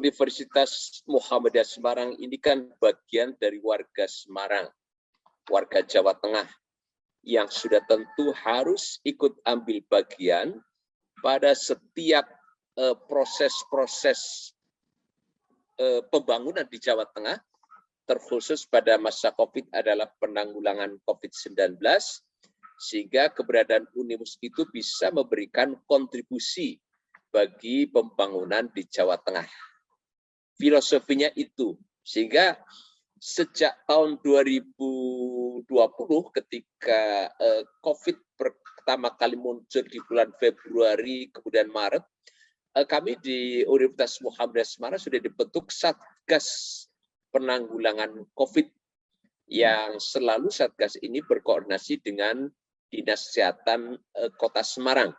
Universitas Muhammadiyah Semarang ini kan bagian dari warga Semarang, warga Jawa Tengah, yang sudah tentu harus ikut ambil bagian pada setiap proses-proses pembangunan di Jawa Tengah, terkhusus pada masa COVID adalah penanggulangan COVID-19, sehingga keberadaan Unimus itu bisa memberikan kontribusi bagi pembangunan di Jawa Tengah. Filosofinya itu, sehingga sejak tahun 2020 ketika COVID pertama kali muncul di bulan Februari, kemudian Maret, kami di Universitas Muhammadiyah Semarang sudah dibentuk Satgas Penanggulangan COVID, yang selalu Satgas ini berkoordinasi dengan Dinas Kesehatan Kota Semarang.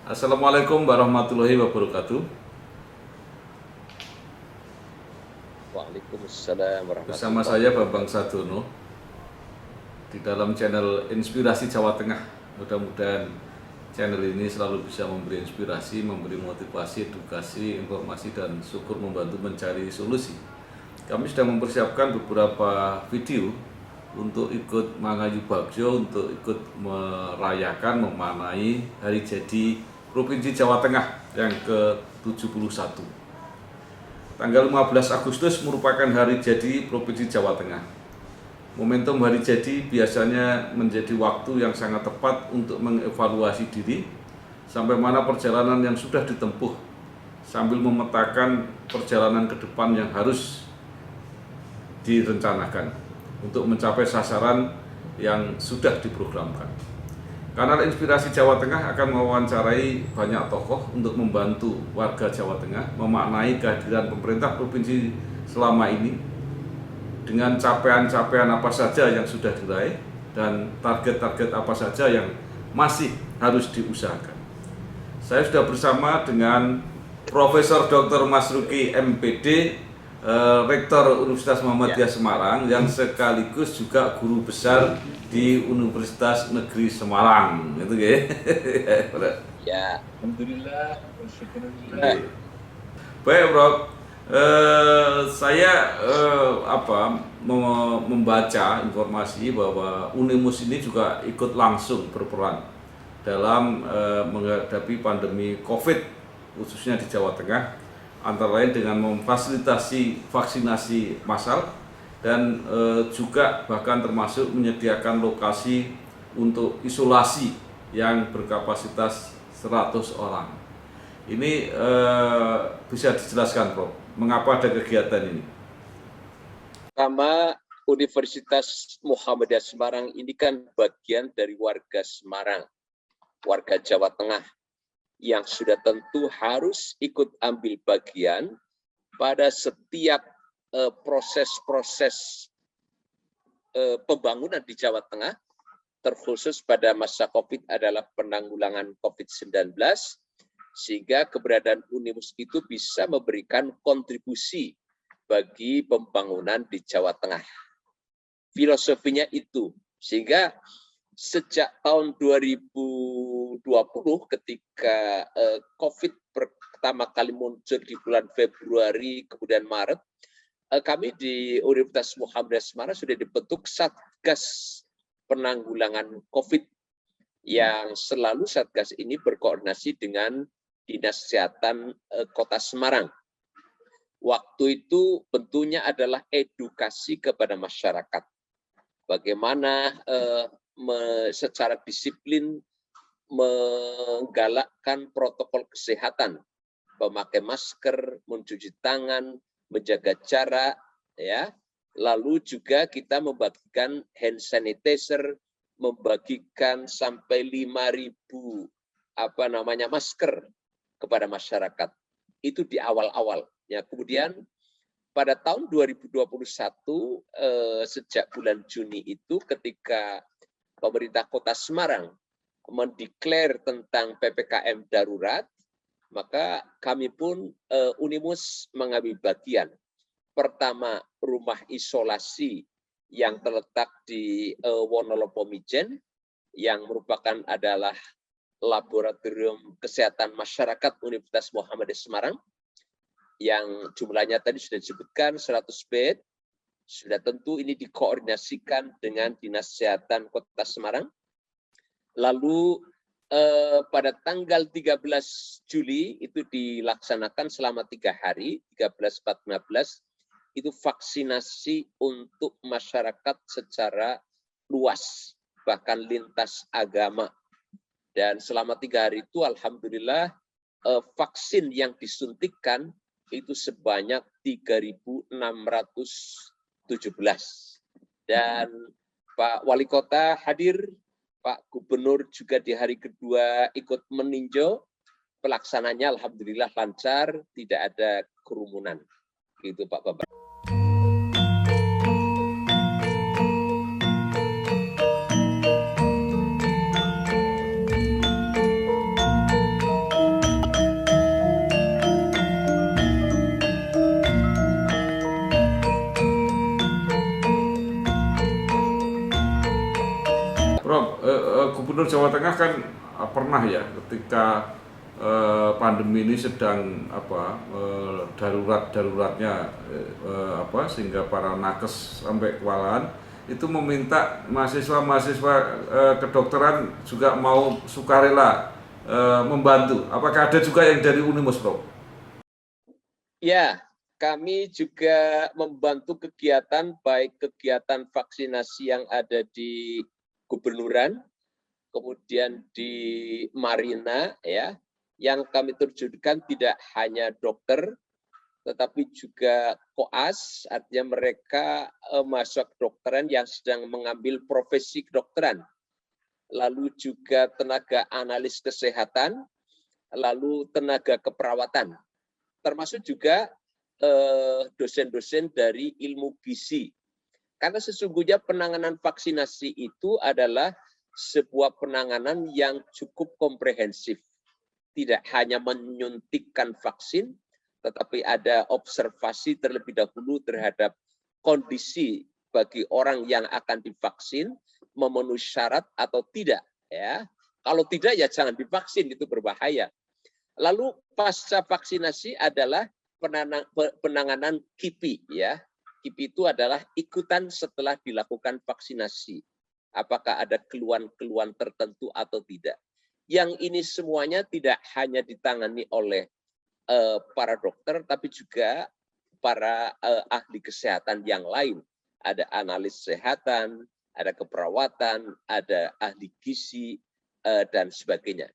Assalamualaikum warahmatullahi wabarakatuh. Waalaikumsalam warahmatullahi wabarakatuh. Bersama saya Bambang Sadono di dalam channel Inspirasi Jawa Tengah. Mudah-mudahan channel ini selalu bisa memberi inspirasi, memberi motivasi, edukasi, informasi, dan syukur membantu mencari solusi. Kami sudah mempersiapkan beberapa video untuk ikut Mangayu Bagjo, untuk ikut merayakan, memaknai hari jadi Provinsi Jawa Tengah yang ke-71. Tanggal 15 Agustus merupakan hari jadi Provinsi Jawa Tengah. Momentum hari jadi biasanya menjadi waktu yang sangat tepat untuk mengevaluasi diri, sampai mana perjalanan yang sudah ditempuh, sambil memetakan perjalanan ke depan yang harus direncanakan untuk mencapai sasaran yang sudah diprogramkan. Kanal Inspirasi Jawa Tengah akan mewawancarai banyak tokoh untuk membantu warga Jawa Tengah memaknai kehadiran pemerintah provinsi selama ini dengan capaian-capaian apa saja yang sudah diraih dan target-target apa saja yang masih harus diusahakan. Saya sudah bersama dengan Profesor Dr. Masruki MPD, Rektor Universitas Muhammadiyah Semarang, yang sekaligus juga guru besar di Universitas Negeri Semarang, itu ya. Ya, alhamdulillah, syukurulillah. Baik, Prof. Saya membaca informasi bahwa Unimus ini juga ikut langsung berperan dalam menghadapi pandemi COVID, khususnya di Jawa Tengah, antara lain dengan memfasilitasi vaksinasi massal dan juga bahkan termasuk menyediakan lokasi untuk isolasi yang berkapasitas 100 orang. Ini bisa dijelaskan, Prof, mengapa ada kegiatan ini? Pertama, Universitas Muhammadiyah Semarang ini kan bagian dari warga Semarang, warga Jawa Tengah, yang sudah tentu harus ikut ambil bagian pada setiap proses-proses pembangunan di Jawa Tengah, terkhusus pada masa COVID adalah penanggulangan COVID-19, sehingga keberadaan Unimus itu bisa memberikan kontribusi bagi pembangunan di Jawa Tengah. Filosofinya itu, sehingga sejak tahun 2020 ketika COVID pertama kali muncul di bulan Februari, kemudian Maret, kami di Universitas Muhammadiyah Semarang sudah dibentuk Satgas Penanggulangan COVID, yang selalu Satgas ini berkoordinasi dengan Dinas Kesehatan Kota Semarang. Waktu itu bentuknya adalah edukasi kepada masyarakat. Bagaimana secara disiplin menggalakkan protokol kesehatan, memakai masker, mencuci tangan, menjaga jarak, ya. Lalu juga kita membagikan hand sanitizer, membagikan sampai 5.000 masker kepada masyarakat. Itu di awal-awal. Ya, kemudian pada tahun 2021 sejak bulan Juni itu ketika pemerintah Kota Semarang mendeklar tentang PPKM darurat, maka kami pun Unimus mengambil bagian. Pertama, rumah isolasi yang terletak di Wonolopo Mijen, yang merupakan adalah Laboratorium Kesehatan Masyarakat Universitas Muhammadiyah Semarang, yang jumlahnya tadi sudah disebutkan 100 bed. Sudah tentu ini dikoordinasikan dengan Dinas Kesehatan Kota Semarang. Lalu pada tanggal 13 Juli itu dilaksanakan selama 3 hari, 13, 14, 15, itu vaksinasi untuk masyarakat secara luas, bahkan lintas agama. Dan selama 3 hari itu alhamdulillah vaksin yang disuntikkan itu sebanyak 3.617. Dan Pak Wali Kota hadir, Pak Gubernur juga di hari kedua ikut meninjau. Pelaksananya alhamdulillah lancar, tidak ada kerumunan. Gitu Pak Bambang. Prof, Gubernur Jawa Tengah kan pernah ya ketika pandemi ini sedang daruratnya sehingga para nakes sampai kewalahan itu meminta mahasiswa kedokteran juga mau sukarela membantu. Apakah ada juga yang dari Unimus, Prof? Ya, kami juga membantu kegiatan, baik kegiatan vaksinasi yang ada di Gubernuran, kemudian di Marina, ya, yang kami terjunkan tidak hanya dokter, tetapi juga koas, artinya mereka mahasiswa kedokteran yang sedang mengambil profesi kedokteran, lalu juga tenaga analis kesehatan, lalu tenaga keperawatan, termasuk juga dosen-dosen dari ilmu gizi. Karena sesungguhnya penanganan vaksinasi itu adalah sebuah penanganan yang cukup komprehensif. Tidak hanya menyuntikkan vaksin, tetapi ada observasi terlebih dahulu terhadap kondisi bagi orang yang akan divaksin, memenuhi syarat atau tidak. Ya, kalau tidak ya jangan divaksin, itu berbahaya. Lalu pasca vaksinasi adalah penanganan KIPI, ya. KIPI itu adalah ikutan setelah dilakukan vaksinasi. Apakah ada keluhan-keluhan tertentu atau tidak. Yang ini semuanya tidak hanya ditangani oleh para dokter, tapi juga para ahli kesehatan yang lain. Ada analis kesehatan, ada keperawatan, ada ahli gizi, dan sebagainya.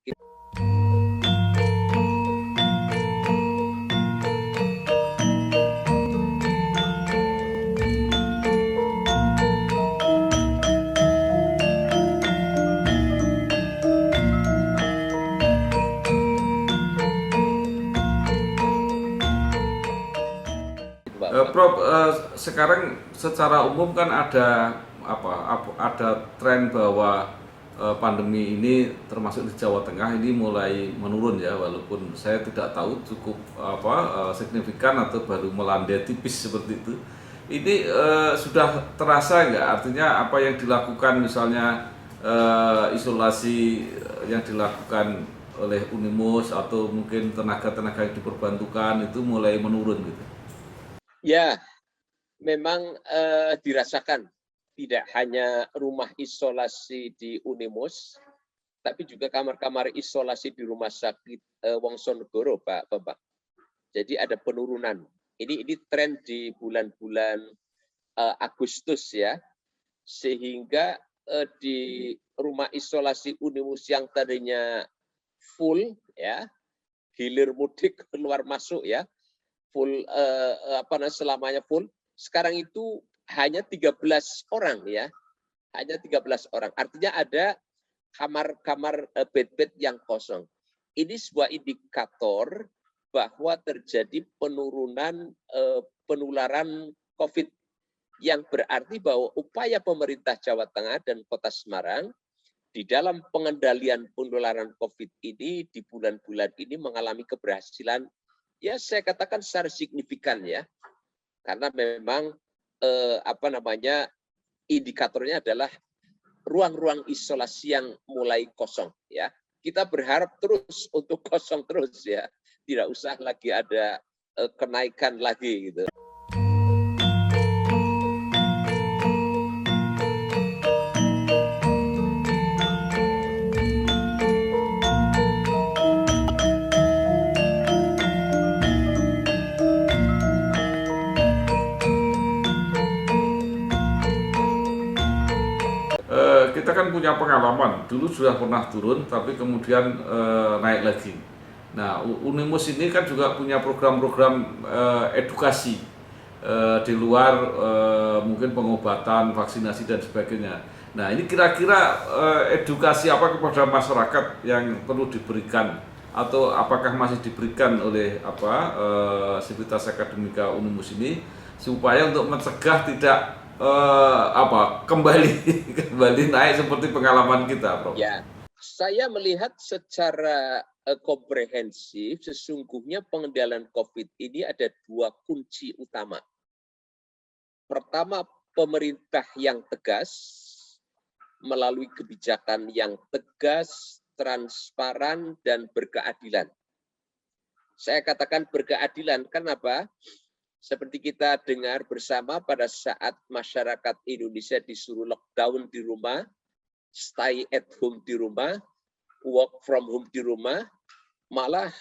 Prof, sekarang secara umum kan ada tren bahwa pandemi ini termasuk di Jawa Tengah ini mulai menurun ya, walaupun saya tidak tahu cukup signifikan atau baru melandai tipis seperti itu. Ini sudah terasa nggak? Artinya apa yang dilakukan misalnya isolasi yang dilakukan oleh Unimus atau mungkin tenaga-tenaga yang diperbantukan itu mulai menurun gitu? Ya, memang dirasakan tidak hanya rumah isolasi di Unimus, tapi juga kamar-kamar isolasi di Rumah Sakit Wongsonegoro, Pak Bambang. Jadi ada penurunan. Ini tren di bulan-bulan Agustus ya, sehingga di rumah isolasi Unimus yang tadinya full ya, hilir mudik keluar masuk ya, full selamanya full. Sekarang itu hanya 13 orang ya. Hanya 13 orang. Artinya ada kamar-kamar bed-bed yang kosong. Ini sebuah indikator bahwa terjadi penurunan penularan COVID, yang berarti bahwa upaya pemerintah Jawa Tengah dan Kota Semarang di dalam pengendalian penularan COVID ini di bulan-bulan ini mengalami keberhasilan, ya saya katakan secara signifikan ya, karena memang indikatornya adalah ruang-ruang isolasi yang mulai kosong ya. Kita berharap terus untuk kosong terus ya, tidak usah lagi ada kenaikan lagi gitu. Kita kan punya pengalaman, dulu sudah pernah turun tapi kemudian naik lagi. Nah, Unimus ini kan juga punya program-program edukasi di luar mungkin pengobatan, vaksinasi dan sebagainya. Nah, ini kira-kira edukasi apa kepada masyarakat yang perlu diberikan atau apakah masih diberikan oleh Sivitas Akademika Unimus ini supaya untuk mencegah tidak kembali naik seperti pengalaman kita, Prof. Ya, saya melihat secara komprehensif sesungguhnya pengendalian COVID ini ada dua kunci utama. Pertama, pemerintah yang tegas melalui kebijakan yang tegas, transparan dan berkeadilan. Saya katakan berkeadilan kenapa? Seperti kita dengar bersama pada saat masyarakat Indonesia disuruh lockdown di rumah, stay at home di rumah, work from home di rumah, malah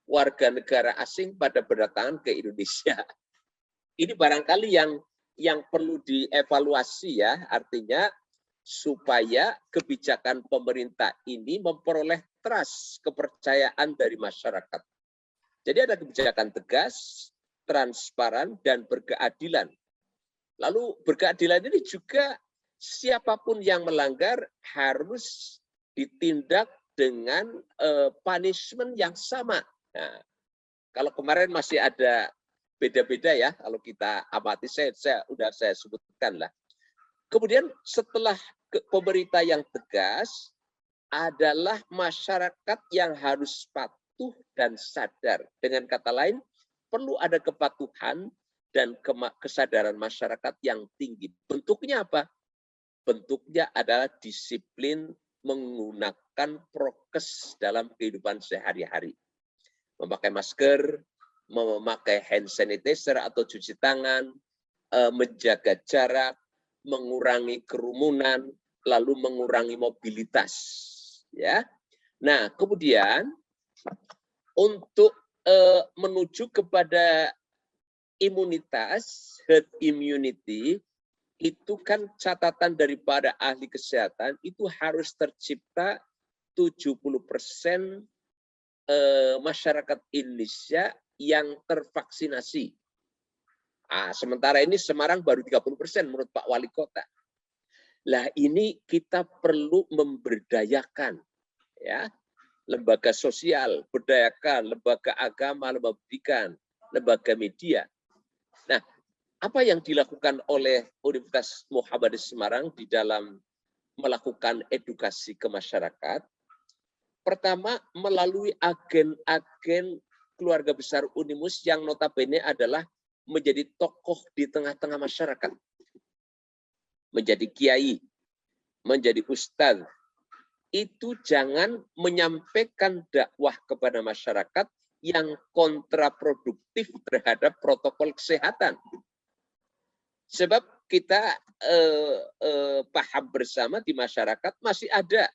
warga negara asing pada berdatangan ke Indonesia. Ini barangkali yang perlu dievaluasi ya, artinya supaya kebijakan pemerintah ini memperoleh trust, kepercayaan dari masyarakat. Jadi ada kebijakan tegas, transparan dan berkeadilan. Lalu berkeadilan ini juga siapapun yang melanggar harus ditindak dengan punishment yang sama. Nah, kalau kemarin masih ada beda-beda ya, kalau kita amati saya sebutkan lah. Kemudian setelah pemerintah yang tegas adalah masyarakat yang harus patuh dan sadar. Dengan kata lain, perlu ada kepatuhan dan kesadaran masyarakat yang tinggi. Bentuknya apa? Bentuknya adalah disiplin menggunakan prokes dalam kehidupan sehari-hari. Memakai masker, memakai hand sanitizer atau cuci tangan, menjaga jarak, mengurangi kerumunan, lalu mengurangi mobilitas. Ya. Nah, kemudian untuk menuju kepada imunitas, herd immunity, itu kan catatan daripada ahli kesehatan itu harus tercipta 70% masyarakat Indonesia yang tervaksinasi. Sementara ini Semarang baru 30% menurut Pak Wali Kota. Lah ini kita perlu memberdayakan ya. Lembaga sosial, berdayakan, lembaga agama, lembaga pendidikan, lembaga media. Nah, apa yang dilakukan oleh Universitas Muhammadiyah Semarang di dalam melakukan edukasi ke masyarakat? Pertama, melalui agen-agen keluarga besar Unimus yang notabene adalah menjadi tokoh di tengah-tengah masyarakat. Menjadi kiai, menjadi ustadz, itu jangan menyampaikan dakwah kepada masyarakat yang kontraproduktif terhadap protokol kesehatan. Sebab kita paham bersama di masyarakat masih ada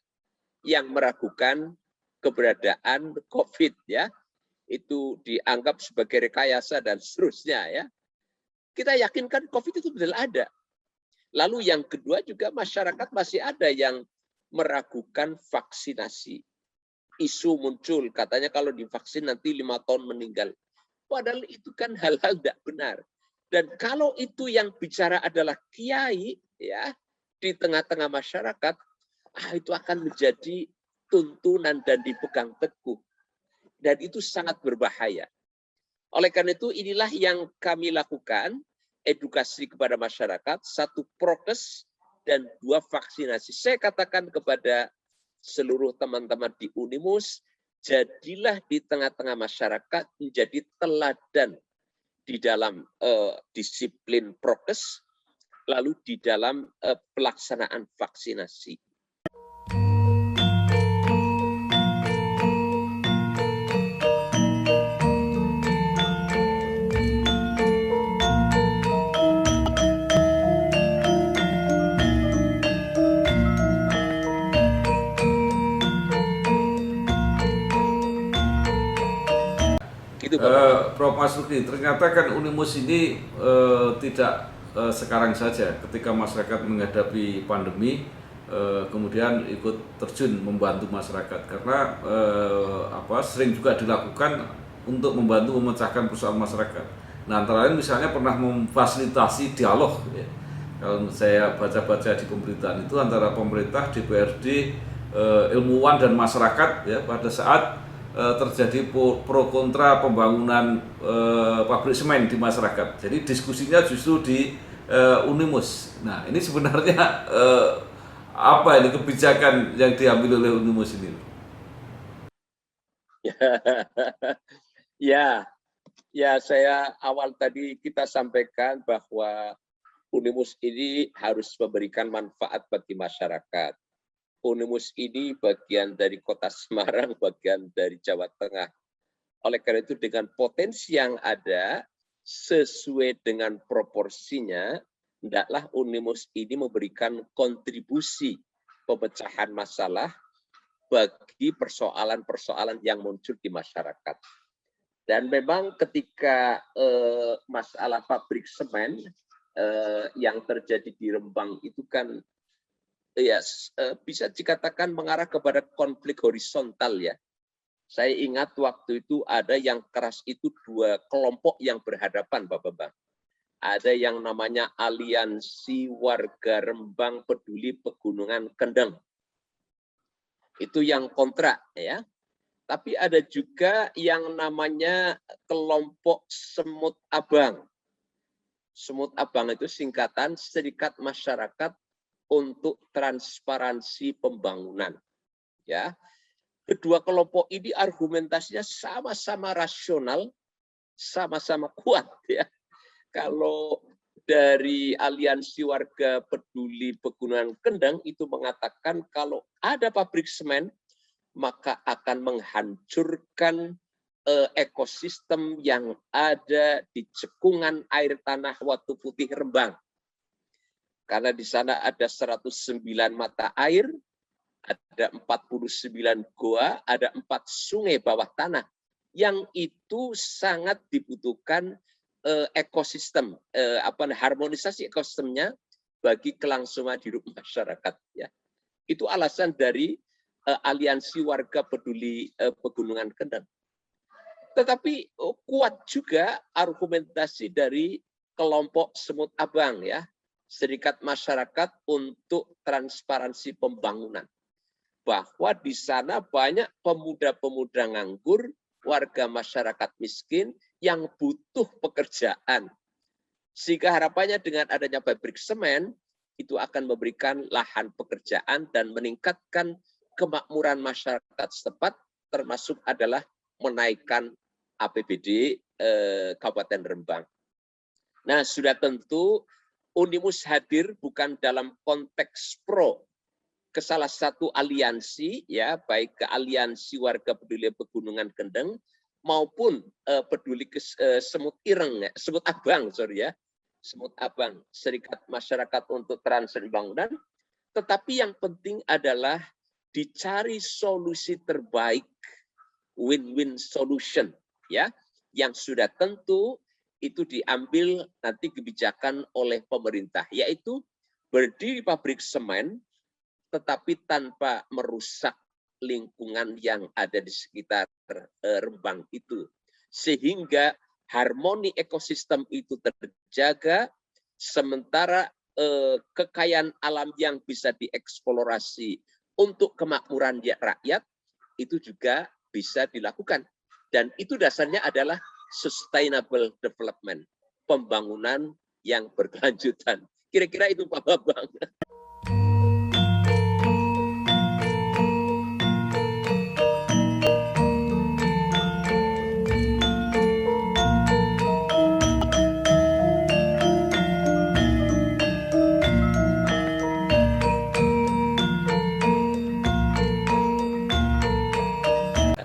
yang meragukan keberadaan COVID ya. Itu dianggap sebagai rekayasa dan seterusnya ya. Kita yakinkan COVID itu betul ada. Lalu yang kedua juga masyarakat masih ada yang meragukan vaksinasi. Isu muncul, katanya kalau divaksin nanti 5 tahun meninggal. Padahal itu kan hal-hal tidak benar. Dan kalau itu yang bicara adalah kiai, ya, di tengah-tengah masyarakat, itu akan menjadi tuntunan dan dipegang teguh. Dan itu sangat berbahaya. Oleh karena itu, inilah yang kami lakukan, edukasi kepada masyarakat, 1 prokes, dan 2 vaksinasi. Saya katakan kepada seluruh teman-teman di Unimus, jadilah di tengah-tengah masyarakat menjadi teladan di dalam disiplin prokes, lalu di dalam pelaksanaan vaksinasi. Gitu, Prof. Masruki, ternyata kan Unimus ini tidak sekarang saja ketika masyarakat menghadapi pandemi kemudian ikut terjun membantu masyarakat karena sering juga dilakukan untuk membantu memecahkan persoalan masyarakat. Nah, antara lain misalnya pernah memfasilitasi dialog, ya. Kalau saya baca-baca di pemberitaan itu antara pemerintah, DPRD, ilmuwan dan masyarakat, ya, pada saat terjadi pro kontra pembangunan pabrik semen di masyarakat. Jadi diskusinya justru di Unimus. Nah, ini sebenarnya apa ini kebijakan yang diambil oleh Unimus ini? Ya, saya awal tadi kita sampaikan bahwa Unimus ini harus memberikan manfaat bagi masyarakat. Unimus ini bagian dari Kota Semarang, bagian dari Jawa Tengah. Oleh karena itu dengan potensi yang ada, sesuai dengan proporsinya, hendaklah Unimus ini memberikan kontribusi pemecahan masalah bagi persoalan-persoalan yang muncul di masyarakat. Dan memang ketika masalah pabrik semen yang terjadi di Rembang itu kan ya, bisa dikatakan mengarah kepada konflik horizontal, ya. Saya ingat waktu itu ada yang keras itu 2 kelompok yang berhadapan, Bapak-Bapak. Ada yang namanya Aliansi Warga Rembang Peduli Pegunungan Kendeng. Itu yang kontra, ya. Tapi ada juga yang namanya kelompok Semut Abang. Semut Abang itu singkatan Serikat Masyarakat untuk Transparansi Pembangunan. Ya, kedua kelompok ini argumentasinya sama-sama rasional, sama-sama kuat. Ya, kalau dari Aliansi Warga Peduli Pegunungan Kendeng itu mengatakan kalau ada pabrik semen maka akan menghancurkan ekosistem yang ada di cekungan air tanah Watu Putih Rembang. Karena di sana ada 109 mata air, ada 49 goa, ada 4 sungai bawah tanah, yang itu sangat dibutuhkan ekosistem, harmonisasi ekosistemnya bagi kelangsungan hidup masyarakat. Ya. Itu alasan dari Aliansi Warga Peduli Pegunungan Kendeng. Tetapi kuat juga argumentasi dari kelompok Semut Abang, ya. Serikat Masyarakat untuk Transparansi Pembangunan. Bahwa di sana banyak pemuda-pemuda nganggur, warga masyarakat miskin yang butuh pekerjaan. Sehingga harapannya dengan adanya pabrik semen, itu akan memberikan lahan pekerjaan dan meningkatkan kemakmuran masyarakat setempat, termasuk adalah menaikkan APBD Kabupaten Rembang. Nah, sudah tentu Unimus hadir bukan dalam konteks pro ke salah satu aliansi, ya, baik ke Aliansi Warga Peduli Pegunungan Kendeng maupun peduli Semut Ireng, Semut Abang, Semut Abang, Serikat Masyarakat untuk Transparansi Pembangunan. Tetapi yang penting adalah dicari solusi terbaik, win-win solution, ya, yang sudah tentu itu diambil nanti kebijakan oleh pemerintah, yaitu berdiri pabrik semen, tetapi tanpa merusak lingkungan yang ada di sekitar Rembang itu. Sehingga harmoni ekosistem itu terjaga, sementara kekayaan alam yang bisa dieksplorasi untuk kemakmuran rakyat itu juga bisa dilakukan. Dan itu dasarnya adalah sustainable development, pembangunan yang berkelanjutan. Kira-kira itu Pak Bambang.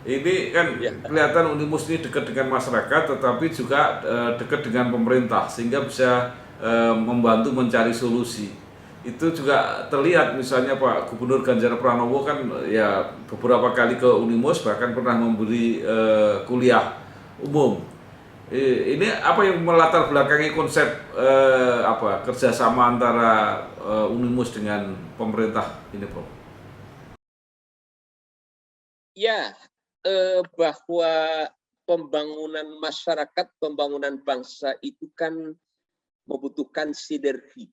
Ini kan kelihatan Unimus ini dekat dengan masyarakat, tetapi juga dekat dengan pemerintah, sehingga bisa membantu mencari solusi. Itu juga terlihat, misalnya Pak Gubernur Ganjar Pranowo kan ya beberapa kali ke Unimus, bahkan pernah memberi kuliah umum. Ini apa yang melatar belakangi konsep kerjasama antara Unimus dengan pemerintah ini, Prof? Ya, bahwa pembangunan masyarakat, pembangunan bangsa itu kan membutuhkan sinergi.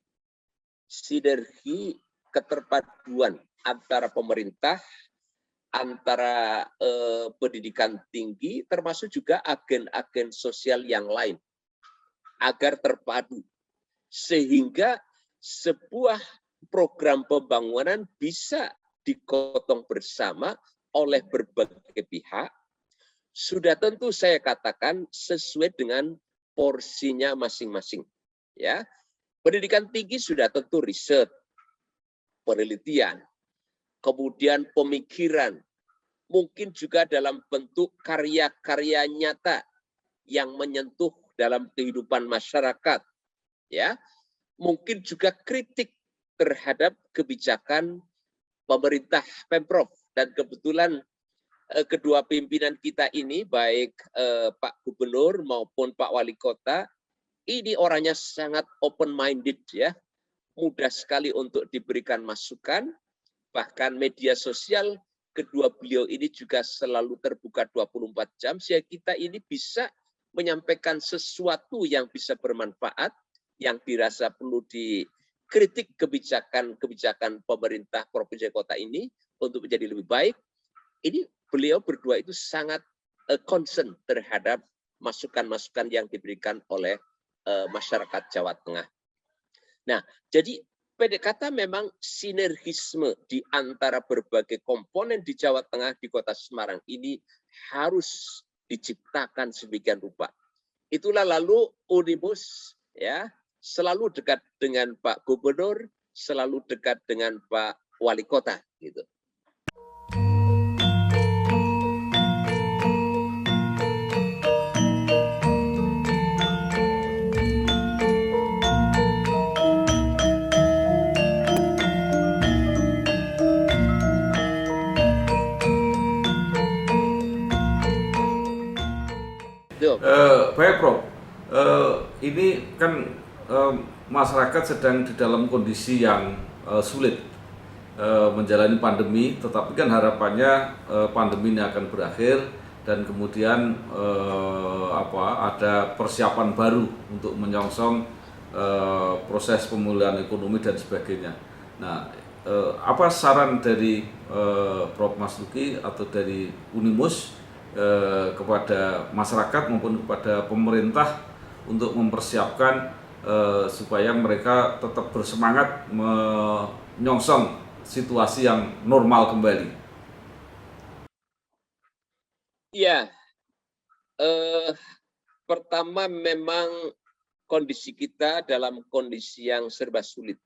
Sinergi keterpaduan antara pemerintah, antara pendidikan tinggi, termasuk juga agen-agen sosial yang lain, agar terpadu. Sehingga sebuah program pembangunan bisa digotong bersama oleh berbagai pihak, sudah tentu saya katakan sesuai dengan porsinya masing-masing. Ya, pendidikan tinggi sudah tentu riset, penelitian, kemudian pemikiran, mungkin juga dalam bentuk karya-karya nyata yang menyentuh dalam kehidupan masyarakat. Ya, mungkin juga kritik terhadap kebijakan pemerintah Pemprov. Dan kebetulan kedua pimpinan kita ini, baik Pak Gubernur maupun Pak Wali Kota, ini orangnya sangat open-minded ya, mudah sekali untuk diberikan masukan, bahkan media sosial kedua beliau ini juga selalu terbuka 24 jam, sehingga kita ini bisa menyampaikan sesuatu yang bisa bermanfaat, yang dirasa perlu dikritik kebijakan pemerintah Provinsi Kota ini, untuk menjadi lebih baik. Ini beliau berdua itu sangat concern terhadap masukan-masukan yang diberikan oleh masyarakat Jawa Tengah. Nah, jadi PDKT memang sinergisme di antara berbagai komponen di Jawa Tengah, di Kota Semarang ini harus diciptakan sedemikian rupa. Itulah lalu Unimus ya selalu dekat dengan Pak Gubernur, selalu dekat dengan Pak Wali Kota gitu. Baik Prof, ini kan masyarakat sedang di dalam kondisi yang sulit menjalani pandemi, tetapi kan harapannya pandemi ini akan berakhir dan kemudian ada persiapan baru untuk menyongsong proses pemulihan ekonomi dan sebagainya. Nah, apa saran dari Prof Masluki atau dari Unimus kepada masyarakat maupun kepada pemerintah untuk mempersiapkan supaya mereka tetap bersemangat menyongsong situasi yang normal kembali? Ya, pertama memang kondisi kita dalam kondisi yang serba sulit.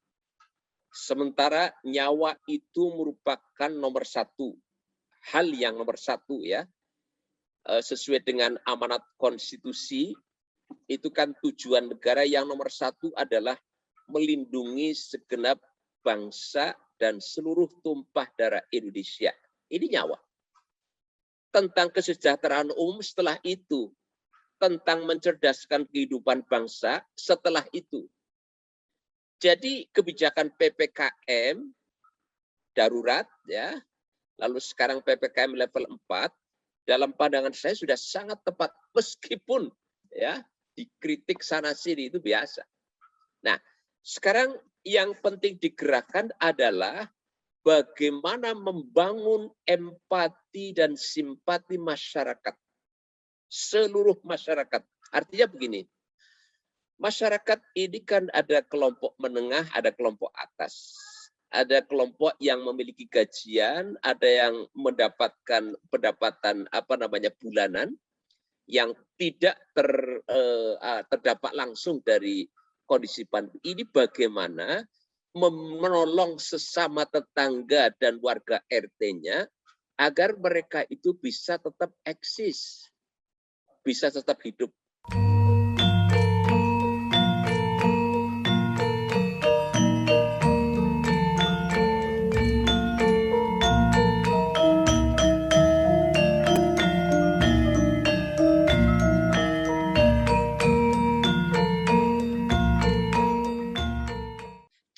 Sementara nyawa itu merupakan nomor satu, hal yang nomor satu ya. Sesuai dengan amanat konstitusi, itu kan tujuan negara yang nomor satu adalah melindungi segenap bangsa dan seluruh tumpah darah Indonesia. Ini nyawa. Tentang kesejahteraan umum setelah itu, tentang mencerdaskan kehidupan bangsa setelah itu. Jadi kebijakan PPKM darurat ya, lalu sekarang PPKM level 4, dalam pandangan saya sudah sangat tepat, meskipun ya, dikritik sana sini itu biasa. Nah, sekarang yang penting digerakkan adalah bagaimana membangun empati dan simpati masyarakat, seluruh masyarakat. Artinya begini, masyarakat ini kan ada kelompok menengah, ada kelompok atas. Ada kelompok yang memiliki gajian, ada yang mendapatkan pendapatan bulanan yang tidak terdampak langsung dari kondisi pandemi. Ini bagaimana menolong sesama tetangga dan warga RT-nya agar mereka itu bisa tetap eksis, bisa tetap hidup.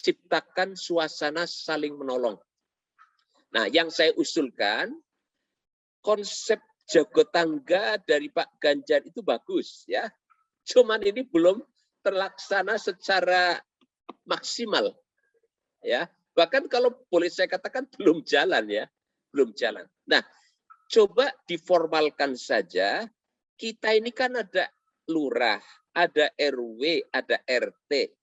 Ciptakan suasana saling menolong. Nah, yang saya usulkan, konsep jago tangga dari Pak Ganjar itu bagus, ya. Cuman ini belum terlaksana secara maksimal, ya. Bahkan kalau boleh saya katakan belum jalan, ya, belum jalan. Nah, coba diformalkan saja. Kita ini kan ada lurah, ada RW, ada RT.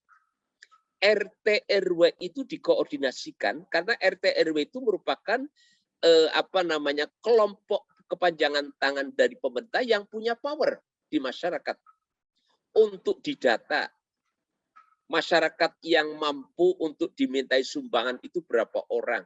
RT RW itu dikoordinasikan karena RT RW itu merupakan kelompok kepanjangan tangan dari pemerintah yang punya power di masyarakat untuk didata masyarakat yang mampu untuk dimintai sumbangan itu berapa orang.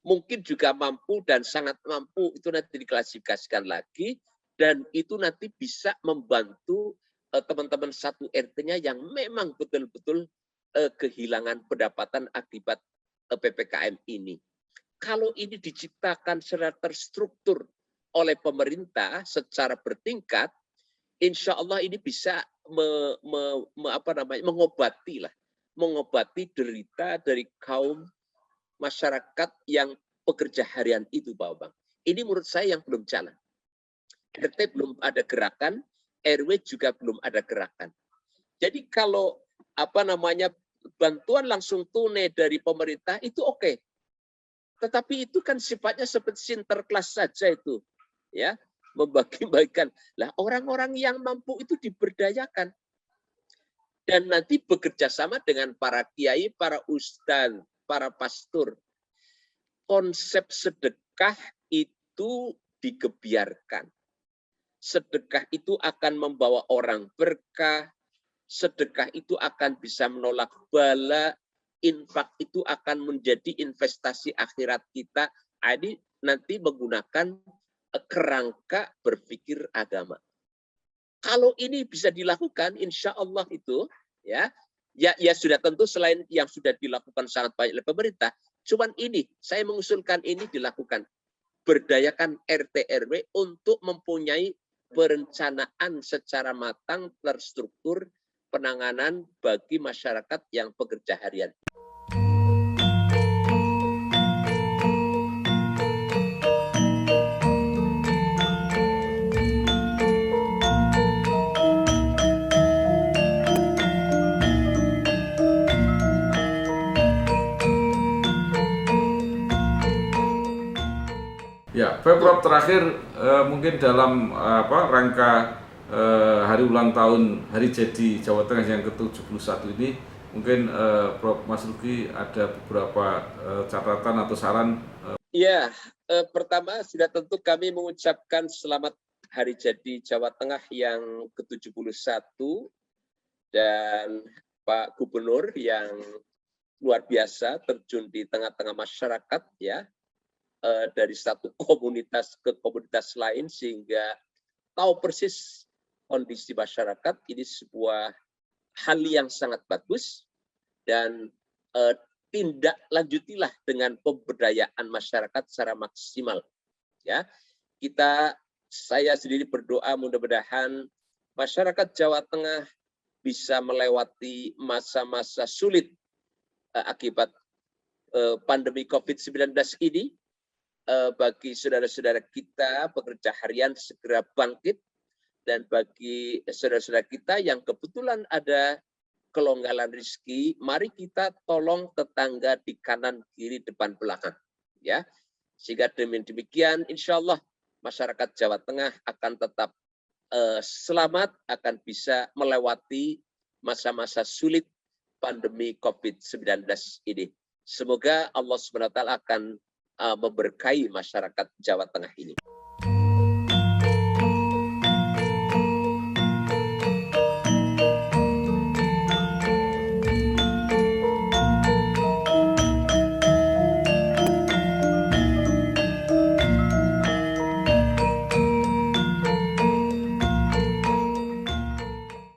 Mungkin juga mampu dan sangat mampu itu nanti diklasifikasikan lagi dan itu nanti bisa membantu teman-teman satu RT-nya yang memang betul-betul kehilangan pendapatan akibat PPKM ini. Kalau ini diciptakan secara terstruktur oleh pemerintah secara bertingkat, insya Allah ini bisa mengobati derita dari kaum masyarakat yang pekerja harian itu, Pak Bang. Ini menurut saya yang belum jalan. RT belum ada gerakan, RW juga belum ada gerakan. Jadi kalau bantuan langsung tunai dari pemerintah itu oke. Tetapi itu kan sifatnya seperti sinterklas saja itu, ya, membagi-bagikan. Lah orang-orang yang mampu itu diberdayakan dan nanti bekerja sama dengan para kiai, para ustadz, para pastor. Konsep sedekah itu digebiarkan. Sedekah itu akan membawa orang berkah. Sedekah itu akan bisa menolak bala, infak itu akan menjadi investasi akhirat kita. Ini nanti menggunakan kerangka berpikir agama. Kalau ini bisa dilakukan, insya Allah itu ya sudah tentu selain yang sudah dilakukan sangat banyak oleh pemerintah. Cuman ini saya mengusulkan ini dilakukan, berdayakan RT RW untuk mempunyai perencanaan secara matang terstruktur penanganan bagi masyarakat yang pekerja harian. Ya, Pemprov terakhir mungkin dalam rangka hari ulang tahun hari jadi Jawa Tengah yang ke-71 ini, mungkin Prof. Mas Luki ada beberapa catatan atau saran. Ya, pertama sudah tentu kami mengucapkan selamat hari jadi Jawa Tengah yang ke-71 dan Pak Gubernur yang luar biasa terjun di tengah-tengah masyarakat, ya, dari satu komunitas ke komunitas lain sehingga tahu persis kondisi masyarakat. Ini sebuah hal yang sangat bagus dan tindak lanjutilah dengan pemberdayaan masyarakat secara maksimal. Ya, saya sendiri berdoa mudah-mudahan masyarakat Jawa Tengah bisa melewati masa-masa sulit akibat pandemi COVID-19 ini. Bagi saudara-saudara kita pekerja harian segera bangkit, Dan bagi saudara-saudara kita yang kebetulan ada kelonggaran rezeki, mari kita tolong tetangga di kanan, kiri, depan, belakang. Ya, sehingga demikian insya Allah masyarakat Jawa Tengah akan tetap selamat, akan bisa melewati masa-masa sulit pandemi COVID-19 ini. Semoga Allah SWT akan memberkahi masyarakat Jawa Tengah ini.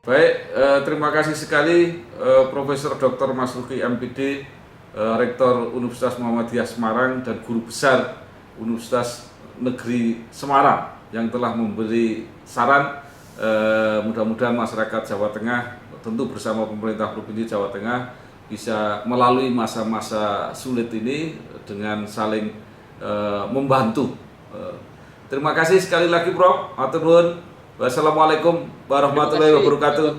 Baik, terima kasih sekali Profesor Dr. Masruki MPD, Rektor Universitas Muhammadiyah Semarang dan Guru Besar Universitas Negeri Semarang yang telah memberi saran. Mudah-mudahan masyarakat Jawa Tengah tentu bersama pemerintah Provinsi Jawa Tengah bisa melalui masa-masa sulit ini dengan saling membantu. Terima kasih sekali lagi Prof. Matur nuwun. Wassalamualaikum warahmatullahi wabarakatuh.